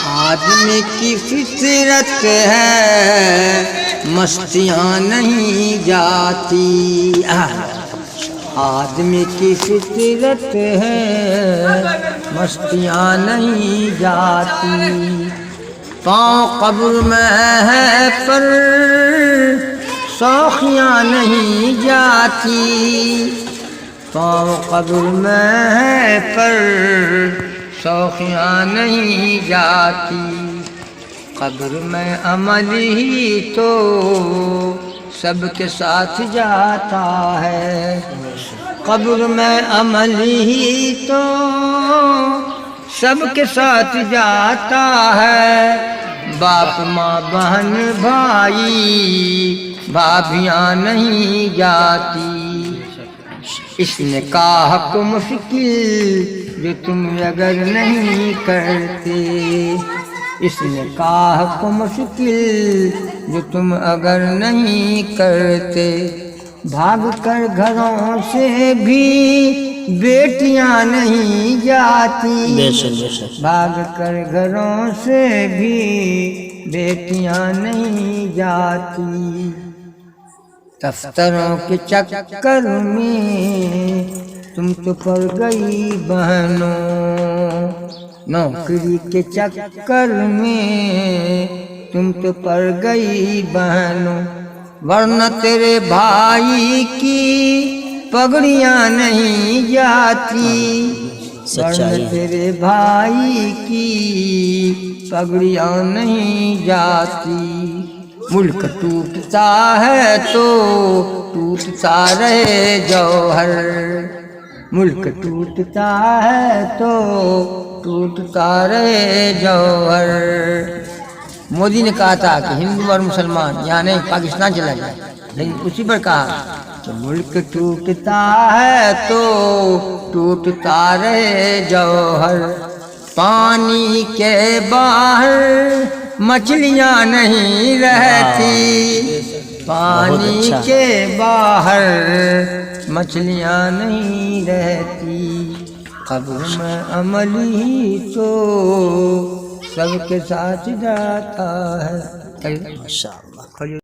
آدمی کی فطرت ہے مستیاں نہیں جاتی، آدمی کی فطرت ہے مستیاں نہیں جاتی، پاؤں قبر میں ہے پر شوخیاں نہیں جاتی، پاؤں قبر میں ہے پر شوخیاں نہیں جاتی، قبر میں عمل ہی تو سب کے ساتھ جاتا ہے، قبر میں عمل ہی تو سب کے ساتھ جاتا ہے، باپ ماں بہن بھائی بھابیاں نہیں جاتی، اس نکاح کو مشکل جو تم اگر نہیں کرتے، اس نکاح کو مشکل جو تم اگر نہیں کرتے، بھاگ کر گھروں سے بھی بیٹیاں نہیں جاتی، بھاگ کر گھروں سے بھی بیٹیاں نہیں جاتی، دفتروں کے چکر میں تم تو پڑ گئی بہنوں، نوکری کے چکر میں تم تو پڑ گئی بہنوں، ورنہ تیرے بھائی کی پگڑیاں نہیں جاتی، ورنہ تیرے بھائی کی پگڑیاں نہیں جاتی، ملک ٹوٹتا ہے تو ٹوٹتا رہے جوہر، ملک ٹوٹتا ہے تو ٹوٹتا رہے جوہر، مودی نے کہا تھا کہ ہندو اور مسلمان یہاں نہیں پاکستان چلا جائے، لیکن اسی پر کہا کہ ملک ٹوٹتا ہے تو ٹوٹتا رہے جوہر، پانی کے باہر مچھلیاں نہیں رہتی، پانی کے باہر مچھلیاں نہیں رہتی، قبر میں عمل ہی تو سب کے ساتھ جاتا ہے۔